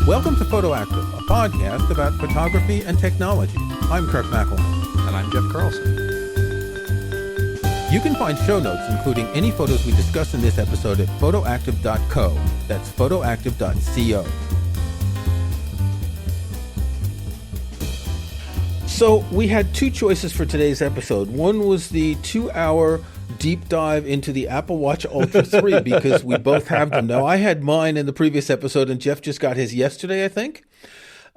Welcome to Photoactive, a podcast about photography and technology. I'm Kirk McElhone. And I'm Jeff Carlson. You can find show notes, including any photos we discuss in this episode, at photoactive.co. That's photoactive.co. So we had two choices for today's episode. One was the 2-hour deep dive into the Apple Watch Ultra 3 because we both have them. Now, I had mine in the previous episode, and Jeff just got his yesterday, I think.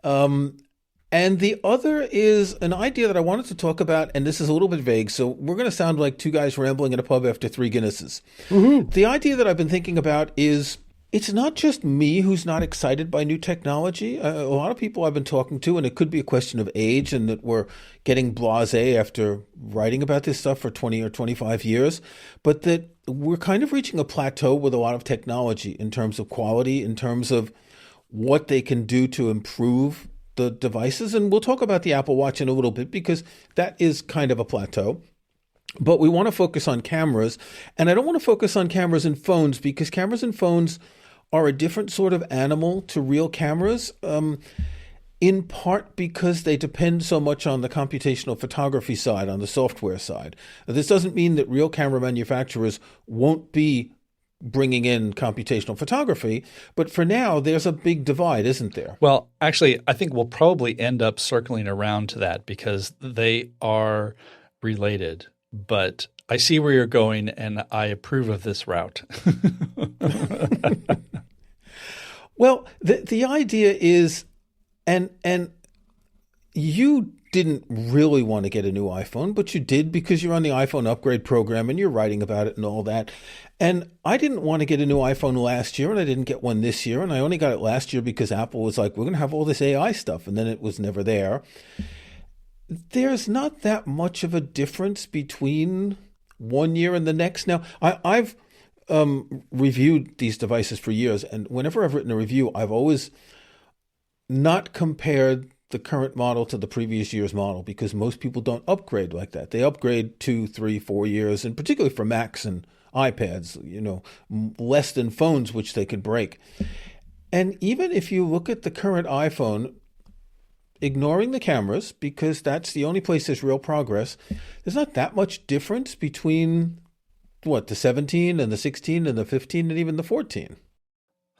And the other is an idea that I wanted to talk about, and this is a little bit vague, so we're going to sound like two guys rambling in a pub after 3 Guinnesses. Mm-hmm. The idea that I've been thinking about is it's not just me who's not excited by new technology. A lot of people I've been talking to, and it could be a question of age and that we're getting blasé after writing about this stuff for 20 or 25 years, but that we're kind of reaching a plateau with a lot of technology in terms of quality, in terms of what they can do to improve the devices. And we'll talk about the Apple Watch in a little bit because that is kind of a plateau. But we want to focus on cameras. And I don't want to focus on cameras and phones because cameras and phones are a different sort of animal to real cameras, in part because they depend so much on the computational photography side, on the software side. This doesn't mean that real camera manufacturers won't be bringing in computational photography, but for now, there's a big divide, isn't there? Well, actually, I think we'll probably end up circling around to that because they are related, but I see where you're going, and I approve of this route. Well, the idea is, and you didn't really want to get a new iPhone, but you did because you're on the iPhone upgrade program and you're writing about it and all that. And I didn't want to get a new iPhone last year, and I didn't get one this year. And I only got it last year because Apple was like, we're going to have all this AI stuff, and then it was never there. There's not that much of a difference between one year and the next. Now, I've reviewed these devices for years, and whenever I've written a review, I've always not compared the current model to the previous year's model because most people don't upgrade like that. They upgrade 2, 3, 4 years, and particularly for Macs and iPads, less than phones, which they could break. And even if you look at the current iPhone, ignoring the cameras, because that's the only place there's real progress, there's not that much difference between, the 17 and the 16 and the 15 and even the 14.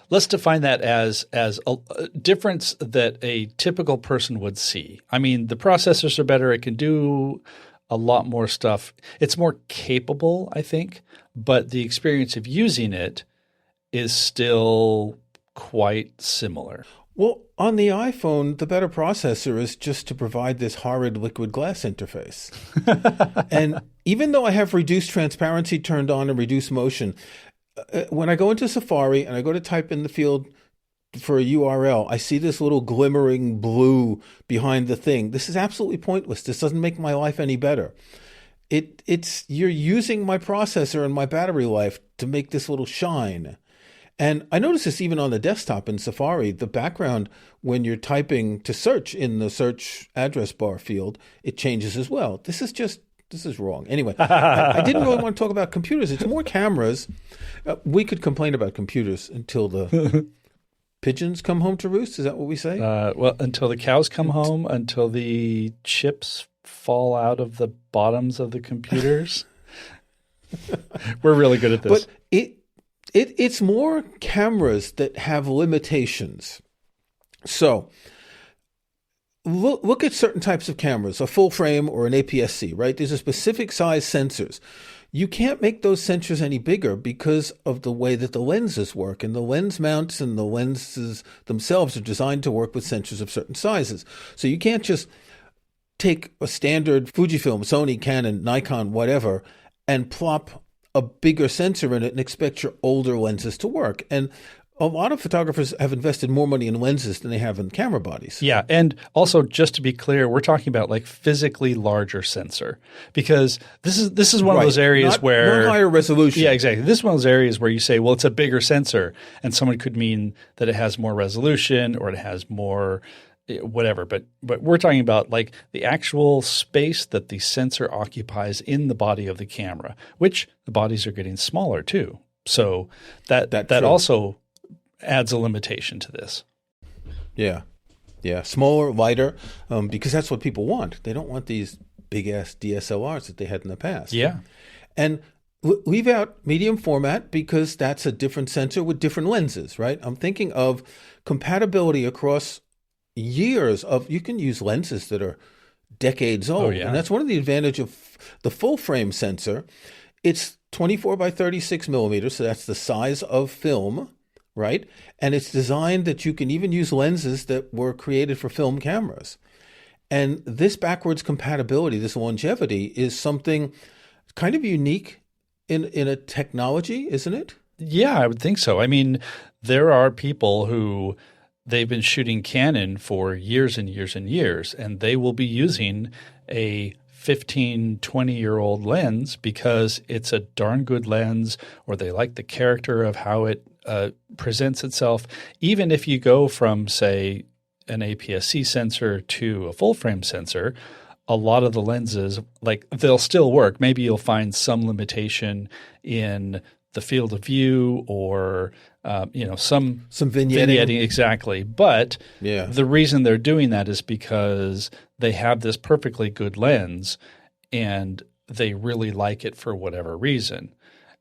Let's define that as a difference that a typical person would see. I mean, the processors are better. It can do a lot more stuff. It's more capable, I think, but the experience of using it is still quite similar. Well, on the iPhone, the better processor is just to provide this horrid liquid glass interface. And even though I have reduced transparency turned on and reduced motion, when I go into Safari and I go to type in the field for a URL, I see this little glimmering blue behind the thing. This is absolutely pointless. This doesn't make my life any better. You're using my processor and my battery life to make this little shine. And I notice this even on the desktop in Safari, the background, when you're typing to search in the search address bar field, it changes as well. This is wrong. Anyway, I didn't really want to talk about computers. It's more cameras. We could complain about computers until the pigeons come home to roost. Is that what we say? Well, until the cows come home, until the chips fall out of the bottoms of the computers. We're really good at this. But it's more cameras that have limitations. So look at certain types of cameras, a full frame or an APS-C, right? These are specific size sensors. You can't make those sensors any bigger because of the way that the lenses work. And the lens mounts and the lenses themselves are designed to work with sensors of certain sizes. So you can't just take a standard Fujifilm, Sony, Canon, Nikon, whatever, and plop a bigger sensor in it and expect your older lenses to work. And a lot of photographers have invested more money in lenses than they have in camera bodies. Yeah. And also, just to be clear, we're talking about like physically larger sensor because this is one of those areas where not higher resolution. Yeah, exactly. This is one of those areas where you say, well, it's a bigger sensor, and someone could mean that it has more resolution or it has more whatever. But we're talking about like the actual space that the sensor occupies in the body of the camera, which the bodies are getting smaller too. So that also adds a limitation to this. Yeah. Yeah. Smaller, lighter, because that's what people want. They don't want these big-ass DSLRs that they had in the past. Yeah. And leave out medium format because that's a different sensor with different lenses, right? I'm thinking of compatibility across years of, you can use lenses that are decades old. Oh, yeah. And that's one of the advantages of the full frame sensor. It's 24 by 36 millimeters, so that's the size of film, right? And it's designed that you can even use lenses that were created for film cameras. And this backwards compatibility, this longevity, is something kind of unique in a technology, isn't it? Yeah, I would think so. I mean, there are people who they've been shooting Canon for years and years and years, and they will be using a 15, 20-year-old lens because it's a darn good lens, or they like the character of how it presents itself. Even if you go from, say, an APS-C sensor to a full-frame sensor, a lot of the lenses, like, they'll still work. Maybe you'll find some limitation in the field of view or some vignetting. Exactly. But the reason they're doing that is because they have this perfectly good lens and they really like it for whatever reason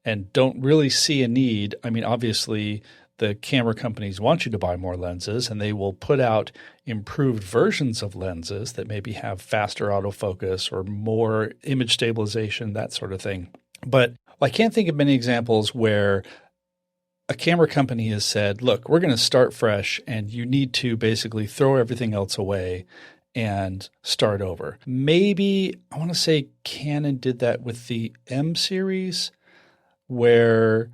and don't really see a need. I mean, obviously the camera companies want you to buy more lenses, and they will put out improved versions of lenses that maybe have faster autofocus or more image stabilization, that sort of thing. But I can't think of many examples where a camera company has said, look, we're going to start fresh and you need to basically throw everything else away and start over. Maybe I want to say Canon did that with the M series, where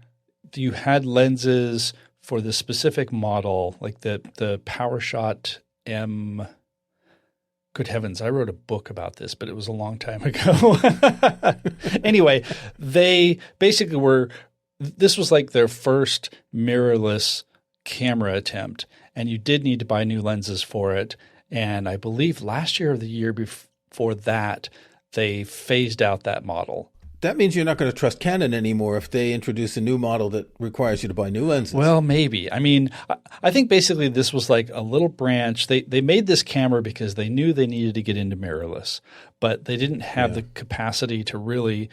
you had lenses for the specific model, like the PowerShot M. Good heavens, I wrote a book about this, but it was a long time ago. Anyway, they basically this was like their first mirrorless camera attempt, and you did need to buy new lenses for it. And I believe last year or the year before that, they phased out that model. That means you're not going to trust Canon anymore if they introduce a new model that requires you to buy new lenses. Well, maybe. I mean, I think basically this was like a little branch. They made this camera because they knew they needed to get into mirrorless, but they didn't have the capacity to really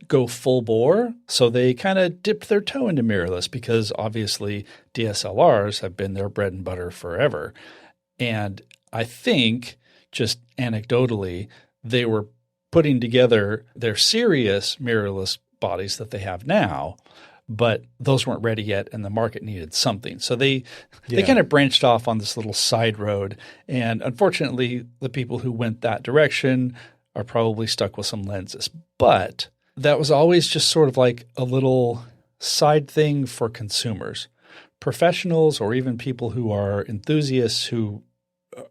go full bore. So they kind of dipped their toe into mirrorless because obviously DSLRs have been their bread and butter forever. And I think, just anecdotally, they were putting together their serious mirrorless bodies that they have now, but those weren't ready yet and the market needed something. So they kind of branched off on this little side road. And unfortunately, the people who went that direction are probably stuck with some lenses. But that was always just sort of like a little side thing for consumers. Professionals or even people who are enthusiasts who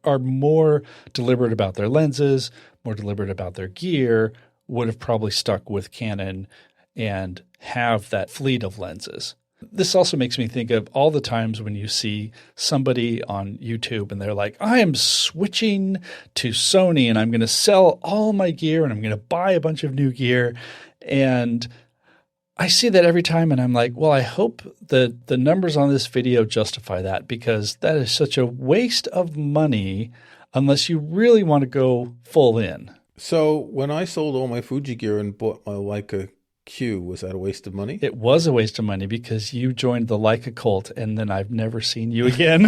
are more deliberate about their lenses, more deliberate about their gear, would have probably stuck with Canon and have that fleet of lenses. This also makes me think of all the times when you see somebody on YouTube and they're like, I am switching to Sony and I'm going to sell all my gear and I'm going to buy a bunch of new gear. And I see that every time and I'm like, well, I hope that the numbers on this video justify that, because that is such a waste of money unless you really want to go full in. So when I sold all my Fuji gear and bought my Leica Q, was that a waste of money? It was a waste of money because you joined the Leica cult and then I've never seen you again.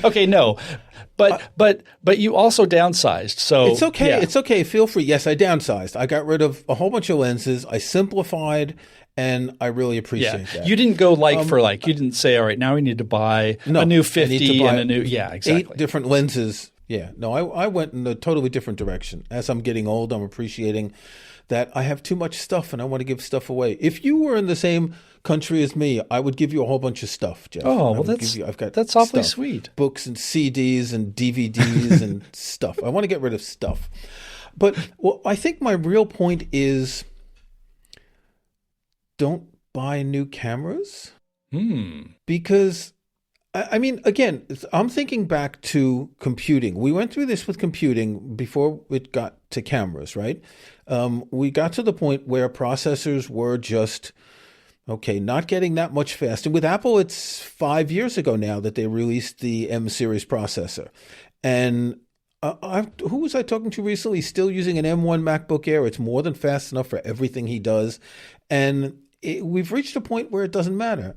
Okay, no. But you also downsized. So it's okay. Yeah. It's okay. Feel free. Yes, I downsized. I got rid of a whole bunch of lenses. I simplified, and I really appreciate that. You didn't go like for like. You didn't say, all right, now we need to buy a new 50 and a new – yeah, exactly. 8 different lenses. Yeah. No, I went in a totally different direction. As I'm getting old, I'm appreciating that I have too much stuff and I want to give stuff away. If you were in the same country as me, I would give you a whole bunch of stuff, Jeff. Oh, well, that's awfully sweet. Books and CDs and DVDs and stuff. I want to get rid of stuff. But I think my real point is, don't buy new cameras. Because, I mean, again, I'm thinking back to computing. We went through this with computing before it got to cameras, right? We got to the point where processors were just Okay, not getting that much faster. With Apple, it's 5 years ago now that they released the M series processor. And who was I talking to recently? He's still using an M1 MacBook Air. It's more than fast enough for everything he does. And we've reached a point where it doesn't matter.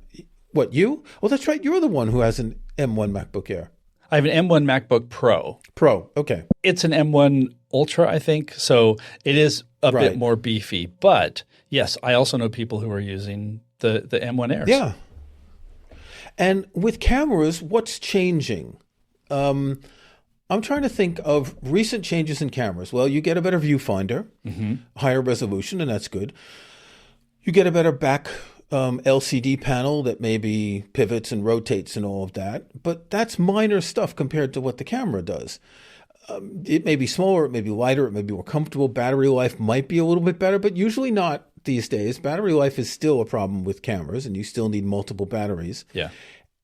What, you? Oh, that's right. You're the one who has an M1 MacBook Air. I have an M1 MacBook Pro. Pro, okay. It's an M1 Ultra, I think. So it is a bit more beefy. But yes, I also know people who are using the M1 Airs. Yeah. And with cameras, what's changing? I'm trying to think of recent changes in cameras. Well, you get a better viewfinder, higher resolution, and that's good. You get a better back LCD panel that maybe pivots and rotates and all of that. But that's minor stuff compared to what the camera does. It may be smaller, it may be lighter, it may be more comfortable. Battery life might be a little bit better, but usually not these days. Battery life is still a problem with cameras, and you still need multiple batteries. Yeah.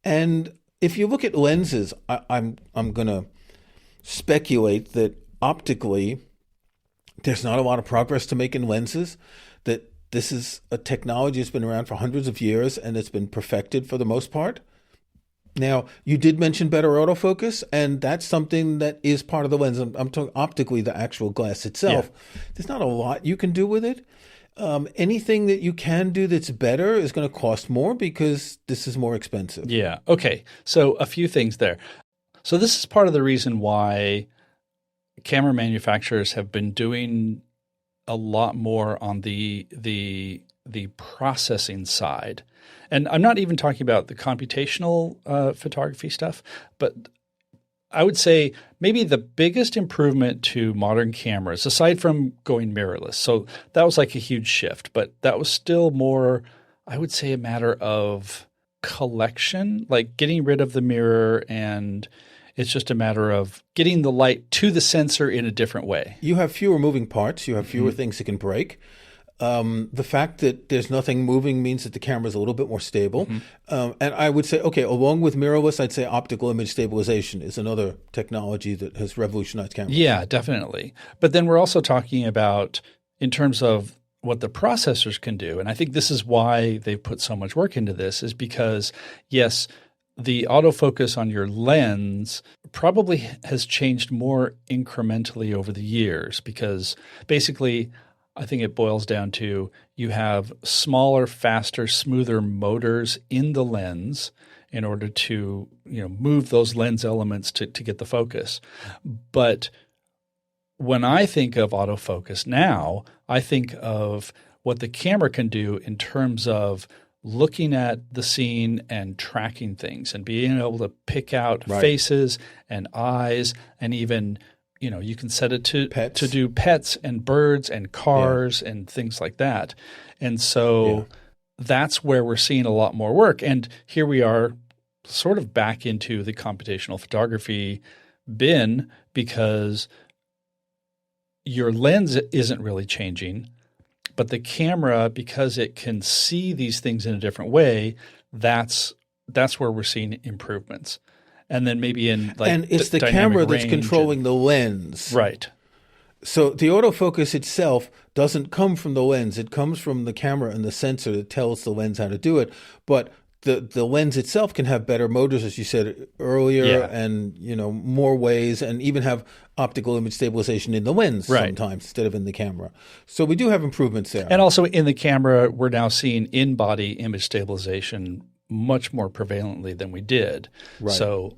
And if you look at lenses, I'm going to speculate that optically there's not a lot of progress to make in lenses, that this is a technology that's been around for hundreds of years and it's been perfected for the most part. Now, you did mention better autofocus, and that's something that is part of the lens. I'm talking optically, the actual glass itself. Yeah. There's not a lot you can do with it. Anything that you can do that's better is going to cost more because this is more expensive. Yeah. Okay. So a few things there. So this is part of the reason why camera manufacturers have been doing a lot more on the processing side. And I'm not even talking about the computational photography stuff, but I would say maybe the biggest improvement to modern cameras, aside from going mirrorless. So that was like a huge shift, but that was still more, I would say, a matter of collection, like getting rid of the mirror, and it's just a matter of getting the light to the sensor in a different way. You have fewer moving parts. You have fewer things that can break. The fact that there's nothing moving means that the camera is a little bit more stable. And I would say, okay, along with mirrorless, I'd say optical image stabilization is another technology that has revolutionized cameras. Yeah, definitely. But then we're also talking about in terms of what the processors can do. And I think this is why they've put so much work into this, is because, yes, the autofocus on your lens probably has changed more incrementally over the years, because basically I think it boils down to you have smaller, faster, smoother motors in the lens in order to move those lens elements to get the focus. But when I think of autofocus now, I think of what the camera can do in terms of looking at the scene and tracking things and being able to pick out faces and eyes, and even you can set it to do pets and birds and cars and things like that. And so that's where we're seeing a lot more work. And here we are sort of back into the computational photography bin, because your lens isn't really changing, but the camera, because it can see these things in a different way, that's where we're seeing improvements. And then maybe in and it's the camera that's controlling the lens. Right. So the autofocus itself doesn't come from the lens. It comes from the camera and the sensor that tells the lens how to do it. But the lens itself can have better motors, as you said earlier, and more ways, and even have optical image stabilization in the lens sometimes instead of in the camera. So we do have improvements there. And also in the camera, we're now seeing in-body image stabilization much more prevalently than we did. Right. So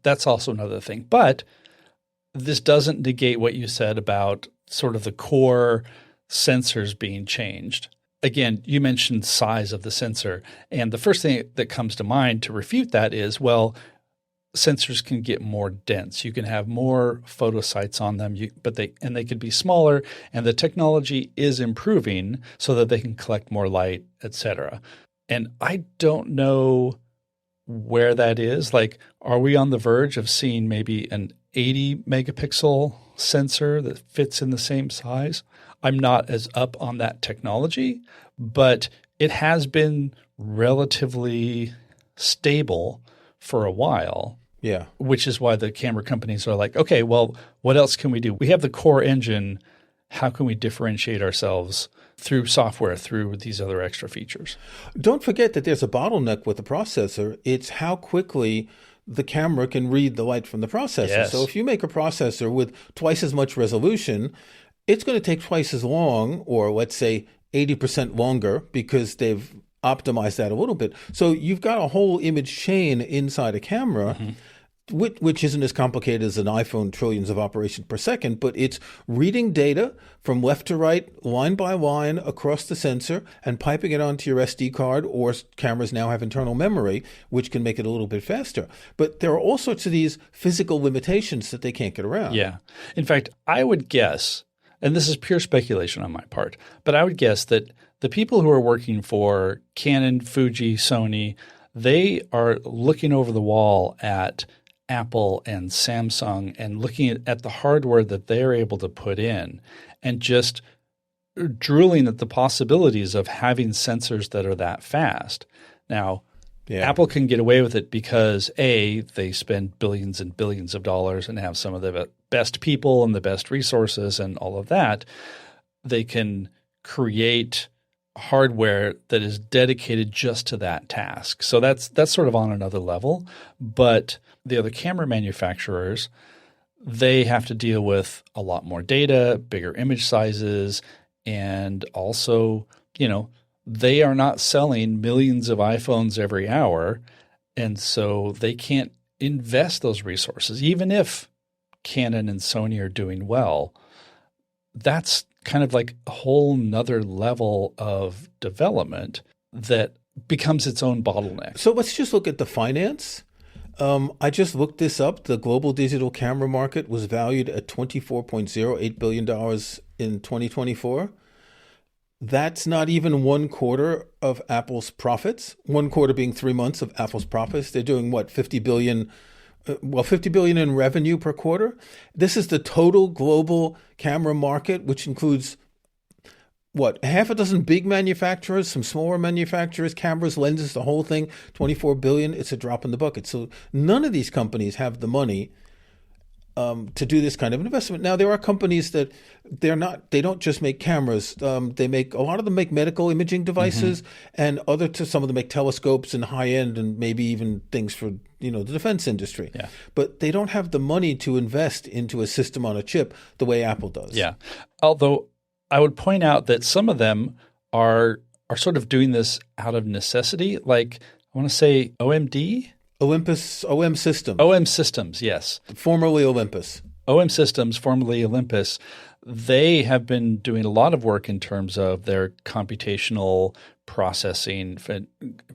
that's also another thing. But this doesn't negate what you said about sort of the core sensors being changed. Again, you mentioned size of the sensor. And the first thing that comes to mind to refute that is, well, sensors can get more dense. You can have more photo sites on them, but they could be smaller, and the technology is improving so that they can collect more light, et cetera. And I don't know where that is. Are we on the verge of seeing maybe an 80 megapixel sensor that fits in the same size? I'm not as up on that technology, but it has been relatively stable for a while. Yeah. Which is why the camera companies are like, okay, well, what else can we do? We have the core engine. How can we differentiate ourselves through software, through these other extra features. Don't forget that there's a bottleneck with the processor. It's how quickly the camera can read the light from the processor. Yes. So if you make a processor with twice as much resolution, it's going to take twice as long, or let's say 80% longer, because they've optimized that a little bit. So you've got a whole image chain inside a camera, which isn't as complicated as an iPhone trillions of operations per second, but it's reading data from left to right, line by line across the sensor and piping it onto your SD card, or cameras now have internal memory, which can make it a little bit faster. But there are all sorts of these physical limitations that they can't get around. Yeah. In fact, I would guess, and this is pure speculation on my part, but I would guess that the people who are working for Canon, Fuji, Sony, they are looking over the wall at Apple and Samsung and looking at the hardware that they're able to put in and just drooling at the possibilities of having sensors that are that fast. Now, Apple can get away with it because A, they spend billions and billions of dollars and have some of the best people and the best resources and all of that. They can create hardware that is dedicated just to that task. So that's sort of on another level. But the other camera manufacturers, they have to deal with a lot more data, bigger image sizes, and also, they are not selling millions of iPhones every hour, and so they can't invest those resources. Even if Canon and Sony are doing well, that's kind of like a whole nother level of development that becomes its own bottleneck. So let's just look at the finance. I just looked this up. The global digital camera market was valued at $24.08 billion in 2024. That's not even 1/4 of Apple's profits, 1/4 being 3 months of Apple's profits. They're doing what, 50 billion in revenue per quarter. This is the total global camera market, which includes what, half a dozen big manufacturers, some smaller manufacturers, cameras, lenses, the whole thing, 24 billion. It's a drop in the bucket. So none of these companies have the money to do this kind of investment. Now, there are companies that they don't just make cameras. A lot of them make medical imaging devices, and some of them make telescopes and high end and maybe even things for, the defense industry. Yeah. But they don't have the money to invest into a system on a chip the way Apple does. Yeah. Although I would point out that some of them are sort of doing this out of necessity. Like, I want to say OM Systems. OM Systems, yes. Formerly Olympus. OM Systems, formerly Olympus, they have been doing a lot of work in terms of their computational processing,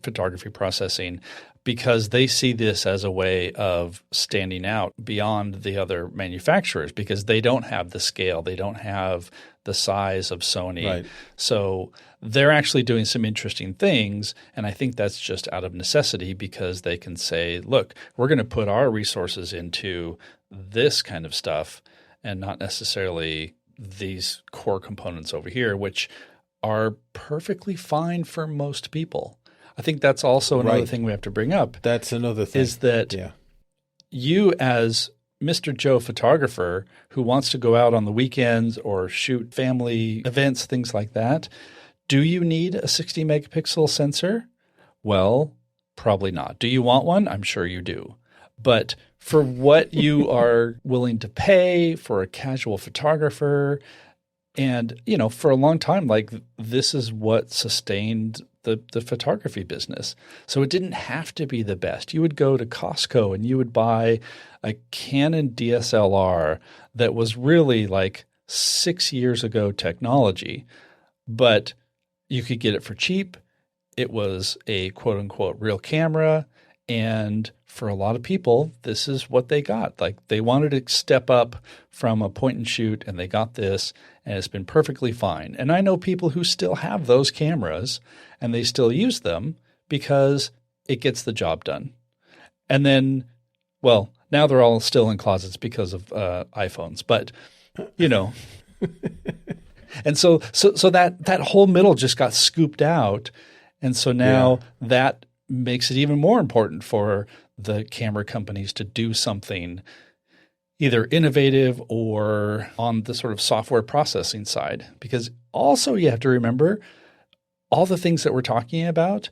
photography processing, because they see this as a way of standing out beyond the other manufacturers because they don't have the scale. They don't have the size of Sony. Right. So they're actually doing some interesting things, and I think that's just out of necessity because they can say, look, we're going to put our resources into this kind of stuff and not necessarily these core components over here, which are perfectly fine for most people. I think that's also another thing we have to bring up. That's another thing. Is that you as Mr. Joe photographer who wants to go out on the weekends or shoot family events, things like that, do you need a 60 megapixel sensor? Well, probably not. Do you want one? I'm sure you do. But for what you are willing to pay for a casual photographer, and for a long time, like this is what sustained the photography business. So it didn't have to be the best. You would go to Costco and you would buy a Canon DSLR that was really like 6 years ago technology, but you could get it for cheap. It was a quote unquote real camera. And for a lot of people, this is what they got. Like they wanted to step up from a point and shoot, and they got this, and it's been perfectly fine. And I know people who still have those cameras, and they still use them because it gets the job done. And then, well, now they're all still in closets because of iPhones, but and so that whole middle just got scooped out, and so now that makes it even more important for the camera companies to do something either innovative or on the sort of software processing side. Because also you have to remember all the things that we're talking about,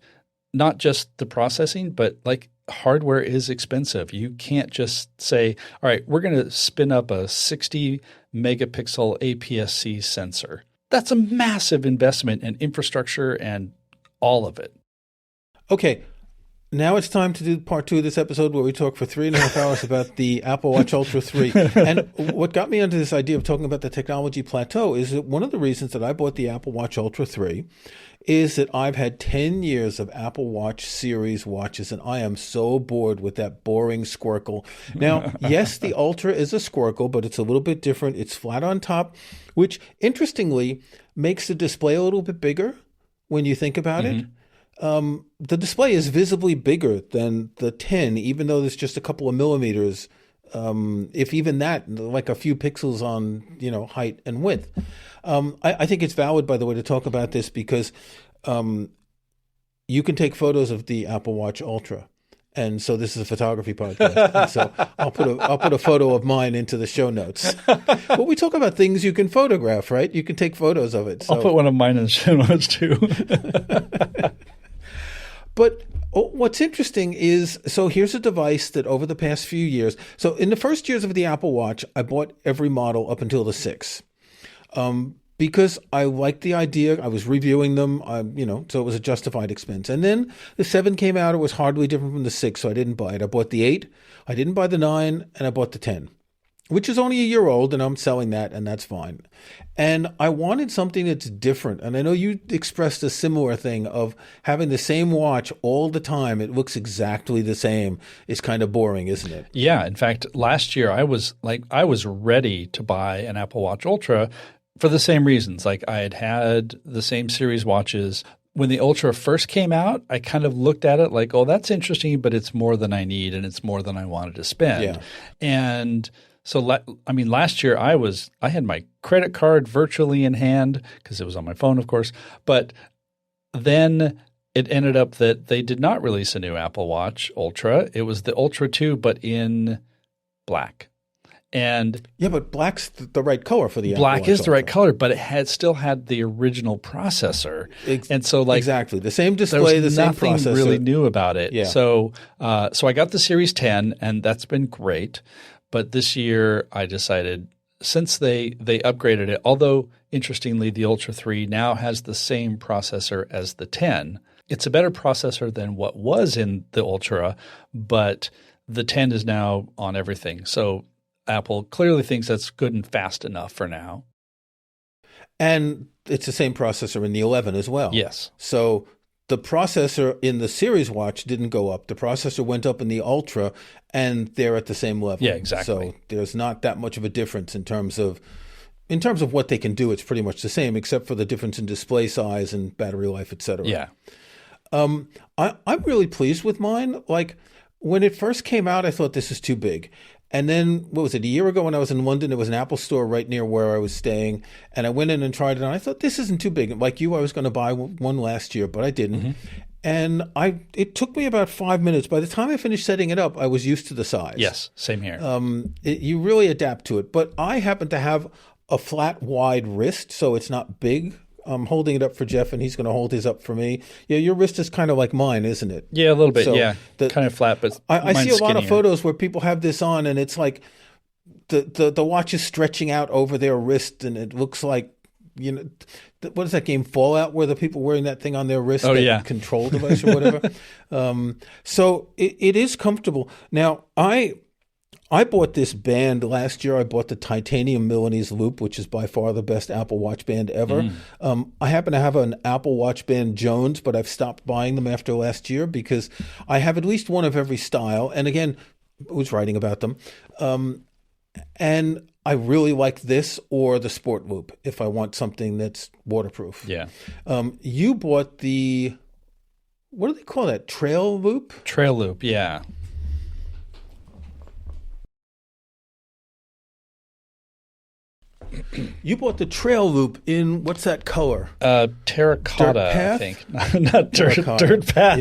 not just the processing, but like hardware is expensive. You can't just say, all right, we're going to spin up a 60 megapixel APS-C sensor. That's a massive investment in infrastructure and all of it. Okay. Now it's time to do part 2 of this episode where we talk for 3.5 hours about the Apple Watch Ultra 3. And what got me onto this idea of talking about the technology plateau is that one of the reasons that I bought the Apple Watch Ultra 3 is that I've had 10 years of Apple Watch series watches, and I am so bored with that boring squircle. Now, yes, the Ultra is a squircle, but it's a little bit different. It's flat on top, which interestingly makes the display a little bit bigger when you think about it. The display is visibly bigger than the 10, even though there's just a couple of millimeters, if even that, like a few pixels on, height and width. I think it's valid, by the way, to talk about this because you can take photos of the Apple Watch Ultra. And so this is a photography podcast. And so I'll put a photo of mine into the show notes. But we talk about things you can photograph, right? You can take photos of it. So. I'll put one of mine in the show notes too. But what's interesting is, so here's a device that over the past few years, so in the first years of the Apple Watch, I bought every model up until the 6. Because I liked the idea. I was reviewing them, so it was a justified expense. And then the 7 came out. It was hardly different from the 6, so I didn't buy it. I bought the 8. I didn't buy the 9, and I bought the 10, which is only a year old, and I'm selling that, and that's fine. And I wanted something that's different. And I know you expressed a similar thing of having the same watch all the time. It looks exactly the same. It's kind of boring, isn't it? Yeah. In fact, last year I was ready to buy an Apple Watch Ultra for the same reasons. Like I had the same series watches. When the Ultra first came out, I kind of looked at it like, oh, that's interesting, but it's more than I need and it's more than I wanted to spend. Yeah. And so, last year I had my credit card virtually in hand because it was on my phone, of course. But then it ended up that they did not release a new Apple Watch Ultra. It was the Ultra 2, but in black. And yeah, but black's the right color for the Apple black Watch is the right Ultra. color, but it still had the original processor. And so exactly the same display, the same processor. There was nothing really new about it. Yeah. So I got the Series 10, and that's been great. But this year I decided, since they upgraded it, although interestingly the Ultra 3 now has the same processor as the 10. It's a better processor than what was in the Ultra, but the 10 is now on everything. So Apple clearly thinks that's good and fast enough for now. And it's the same processor in the 11 as well. Yes. So the processor in the Series watch didn't go up. The processor went up in the Ultra, and they're at the same level. Yeah, exactly. So there's not that much of a difference in terms of what they can do. It's pretty much the same, except for the difference in display size and battery life, et cetera. Yeah. I'm really pleased with mine. Like when it first came out, I thought this is too big. And then, what was it, a year ago when I was in London, there was an Apple store right near where I was staying. And I went in and tried it, and I thought, this isn't too big. Like you, I was going to buy one last year, but I didn't. Mm-hmm. And it took me about 5 minutes. By the time I finished setting it up, I was used to the size. Yes, same here. You really adapt to it. But I happen to have a flat, wide wrist, so it's not big. I'm holding it up for Jeff, and he's going to hold his up for me. Yeah, your wrist is kind of like mine, isn't it? Yeah, a little bit, yeah. Kind of flat, but I see a lot skinnier. of photos where people have this on, and it's like the watch is stretching out over their wrist, and it looks like, what is that game, Fallout, where the people wearing that thing on their wrist, control device or whatever. So it is comfortable. Now, I bought this band last year. I bought the titanium Milanese loop, which is by far the best Apple Watch band ever. I happen to have an Apple Watch band Jones, but I've stopped buying them after last year because I have at least one of every style. And again, I was writing about them. And I really like this or the Sport Loop if I want something that's waterproof. Yeah. You bought the, what do they call that, Trail Loop? Trail Loop, yeah. You bought the trail loop in, what's that color? Terracotta, Dirt path? I think. Not dirt path.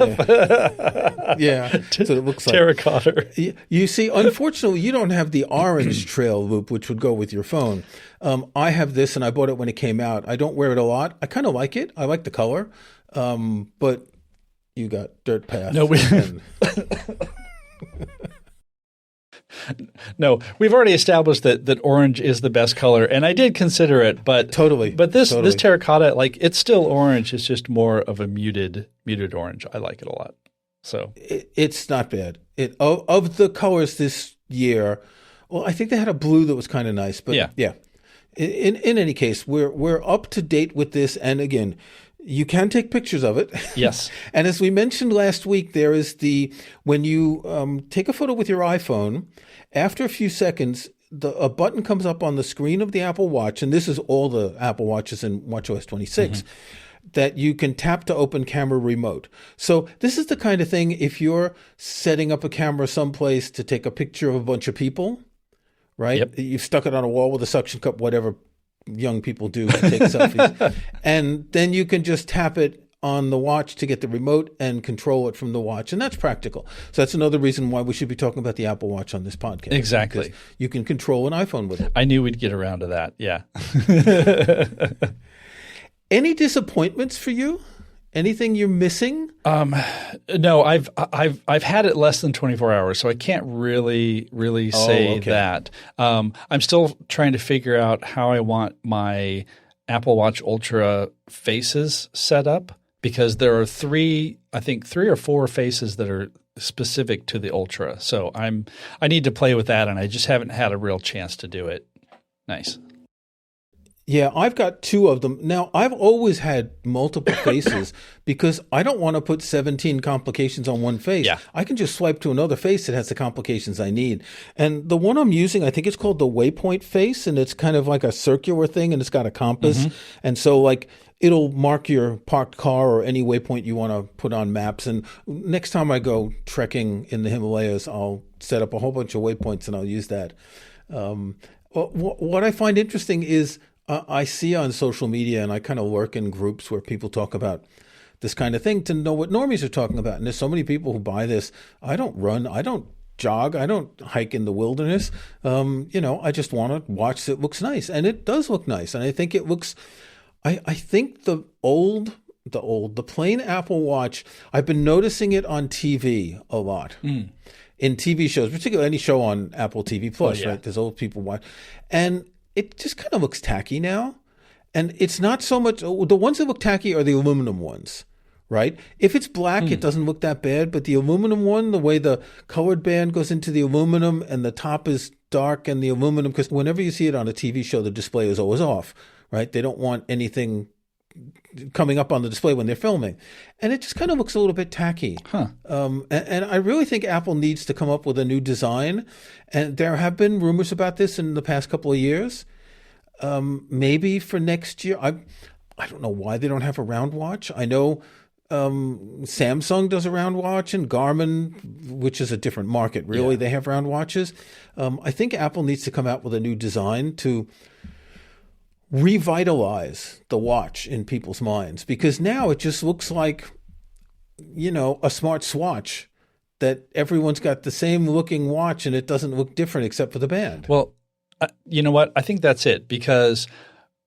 Yeah, that's what it looks like. Terracotta. You see, unfortunately, you don't have the orange trail loop, which would go with your phone. I have this, and I bought it when it came out. I don't wear it a lot. I kind of like it. I like the color. But you got dirt path. No, No, we've already established that orange is the best color, and I did consider it, but totally. But this terracotta, like, it's still orange. It's just more of a muted orange. I like it a lot. So it's not bad. Of the colors this year, well, I think they had a blue that was kind of nice, but yeah. In any case, we're up to date with this, and again, you can take pictures of it. Yes. And as we mentioned last week, there is when you take a photo with your iPhone, after a few seconds, a button comes up on the screen of the Apple Watch, and this is all the Apple Watches in watchOS 26, that you can tap to open camera remote. So this is the kind of thing, if you're setting up a camera someplace to take a picture of a bunch of people, right? Yep. You've stuck it on a wall with a suction cup, whatever young people do to take selfies. And then you can just tap it on the watch to get the remote and control it from the watch. And that's practical. So that's another reason why we should be talking about the Apple Watch on this podcast. Exactly. You can control an iPhone with it. I knew we'd get around to that. Yeah. Any disappointments for you? Anything you're missing? No, I've had it less than 24 hours, so I can't really say that. I'm still trying to figure out how I want my Apple Watch Ultra faces set up, because there are three or four faces that are specific to the Ultra. So I need to play with that, and I just haven't had a real chance to do it. Nice. Yeah, I've got two of them. Now, I've always had multiple faces because I don't want to put 17 complications on one face. Yeah. I can just swipe to another face that has the complications I need. And the one I'm using, I think it's called the Waypoint face, and it's kind of like a circular thing, and it's got a compass. And so, like, it'll mark your parked car or any waypoint you want to put on maps. And next time I go trekking in the Himalayas, I'll set up a whole bunch of waypoints, and I'll use that. What I find interesting is I see on social media, and I kind of work in groups where people talk about this kind of thing to know what normies are talking about. And there's so many people who buy this. I don't run. I don't jog. I don't hike in the wilderness. I just want a watch that looks nice. And it does look nice. And I think it looks, I think the plain Apple Watch, I've been noticing it on TV a lot. In TV shows, particularly any show on Apple TV Plus, right? There's old people watch. And it just kind of looks tacky now. And it's not so much, the ones that look tacky are the aluminum ones, right? If it's black, it doesn't look that bad. But the aluminum one, the way the colored band goes into the aluminum and the top is dark and the aluminum, because whenever you see it on a TV show, the display is always off, right? They don't want anything coming up on the display when they're filming. And it just kind of looks a little bit tacky. And I really think Apple needs to come up with a new design. And there have been rumors about this in the past couple of years. Maybe for next year. I don't know why they don't have a round watch. I know Samsung does a round watch, and Garmin, which is a different market, really, they have round watches. I think Apple needs to come out with a new design to revitalize the watch in people's minds, because now it just looks like, a smart swatch that everyone's got the same looking watch and it doesn't look different except for the band. Well, you know what? I think that's it, because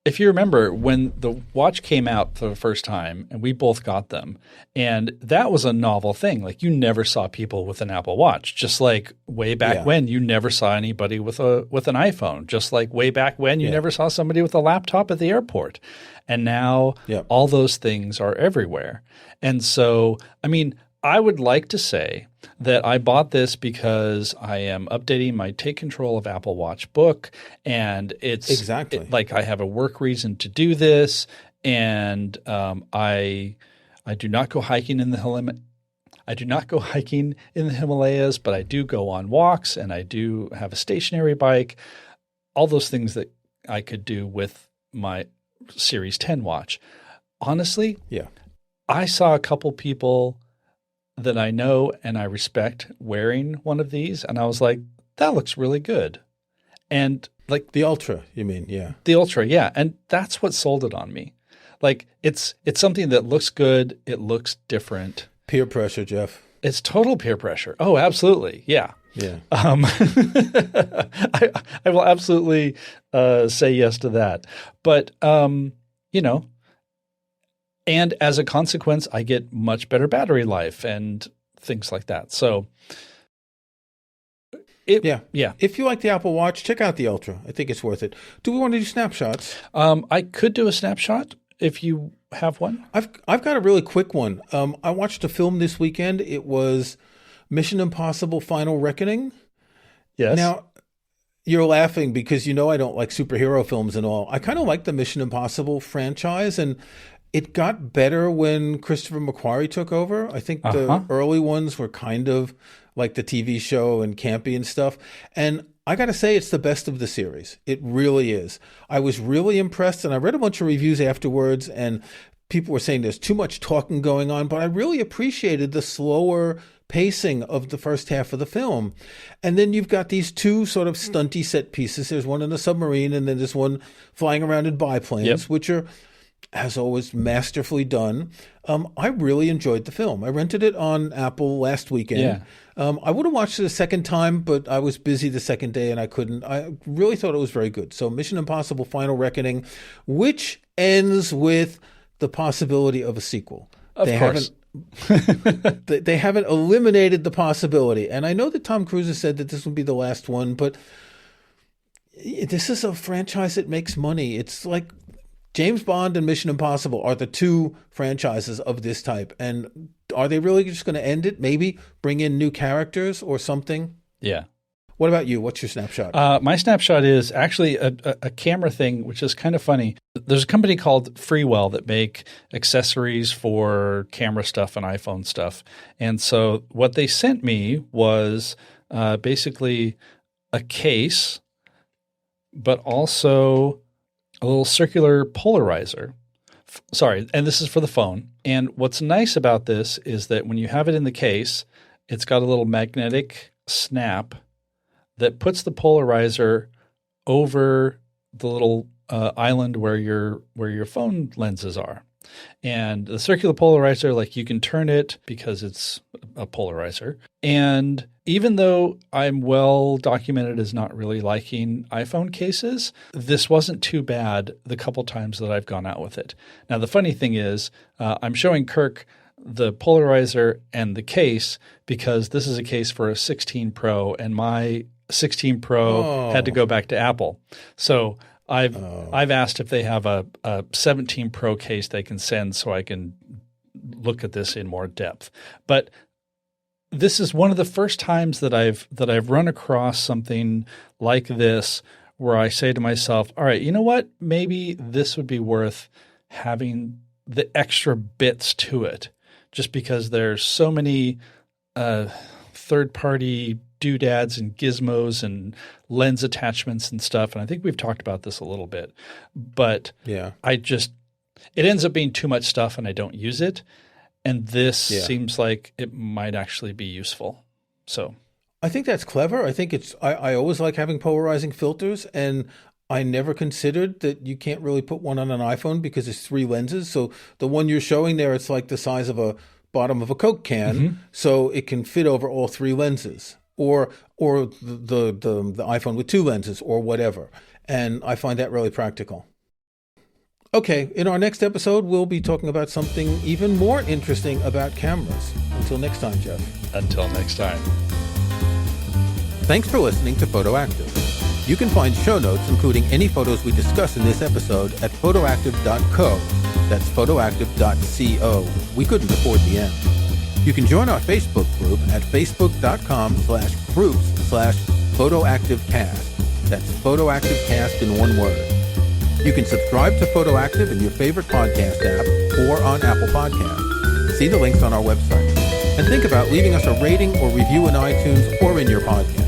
if you remember when the watch came out for the first time and we both got them, and that was a novel thing. Like, you never saw people with an Apple Watch, just like way back when you never saw anybody with an iPhone, just like way back when you never saw somebody with a laptop at the airport. And now all those things are everywhere. And so, I mean, I would like to say that I bought this because I am updating my Take Control of Apple Watch book, and it's like I have a work reason to do this, and I do not go hiking in the Himalayas, but I do go on walks, and I do have a stationary bike, all those things that I could do with my Series 10 watch. Honestly, I saw a couple people that I know and I respect wearing one of these, and I was like, that looks really good. And Like The Ultra, you mean? Yeah. the Ultra, yeah. And that's what sold it on me. Like it's something that looks good. It looks different. Peer pressure, Jeff. It's total peer pressure. Oh, absolutely. Yeah. Yeah. I will absolutely say yes to that. But, you know, and as a consequence, I get much better battery life and things like that. So, yeah. If you like the Apple Watch, check out the Ultra. I think it's worth it. Do we want to do snapshots? I could do a snapshot if you have one. I've got a really quick one. I watched a film this weekend. It was Mission Impossible: Final Reckoning. Yes. Now, you're laughing because you know I don't like superhero films and all. I kind of like the Mission Impossible franchise, and it got better when Christopher McQuarrie took over. I think the early ones were kind of like the TV show and campy and stuff. And I got to say, it's the best of the series. It really is. I was really impressed, and I read a bunch of reviews afterwards, and people were saying there's too much talking going on, but I really appreciated the slower pacing of the first half of the film. And then you've got these two sort of stunty set pieces. There's one in a submarine, and then there's one flying around in biplanes, which are, as always, masterfully done. I really enjoyed the film. I rented it on Apple last weekend. Yeah. I would have watched it a second time, but I was busy the second day and I couldn't. I really thought it was very good. So Mission Impossible: Final Reckoning, which ends with the possibility of a sequel. Of course. They haven't eliminated the possibility. And I know that Tom Cruise has said that this will be the last one, but this is a franchise that makes money. It's like James Bond and Mission Impossible are the two franchises of this type. And are they really just going to end it? Maybe bring in new characters or something? Yeah. What about you? What's your snapshot? My snapshot is actually a camera thing, which is kind of funny. There's a company called Freewell that make accessories for camera stuff and iPhone stuff. And so what they sent me was basically a case, but also a little circular polarizer. Sorry, and this is for the phone. And what's nice about this is that when you have it in the case, it's got a little magnetic snap that puts the polarizer over the little island where your phone lenses are. And the circular polarizer, like you can turn it because it's a polarizer. And even though I'm well documented as not really liking iPhone cases, this wasn't too bad the couple times that I've gone out with it. Now, the funny thing is I'm showing Kirk the polarizer and the case because this is a case for a 16 Pro, and my 16 Pro had to go back to Apple. So I've asked if they have a 17 Pro case they can send so I can look at this in more depth. But this is one of the first times that I've run across something like this where I say to myself, all right, you know what? Maybe this would be worth having the extra bits to it, just because there's so many third-party doodads and gizmos and lens attachments and stuff. And I think we've talked about this a little bit, but yeah, it ends up being too much stuff and I don't use it. And this seems like it might actually be useful. So I think that's clever. I think I always like having polarizing filters, and I never considered that you can't really put one on an iPhone because it's 3 lenses. So the one you're showing there, it's like the size of a bottom of a Coke can, so it can fit over all 3 lenses. Or the iPhone with 2 lenses or whatever. And I find that really practical. Okay, in our next episode, we'll be talking about something even more interesting about cameras. Until next time, Jeff. Until next time. Thanks for listening to Photoactive. You can find show notes, including any photos we discuss in this episode, at photoactive.co. That's photoactive.co. We couldn't afford the end. You can join our Facebook group at facebook.com/groups/photoactivecast. That's photoactivecast in one word. You can subscribe to Photoactive in your favorite podcast app or on Apple Podcasts. See the links on our website. And think about leaving us a rating or review in iTunes or in your podcast.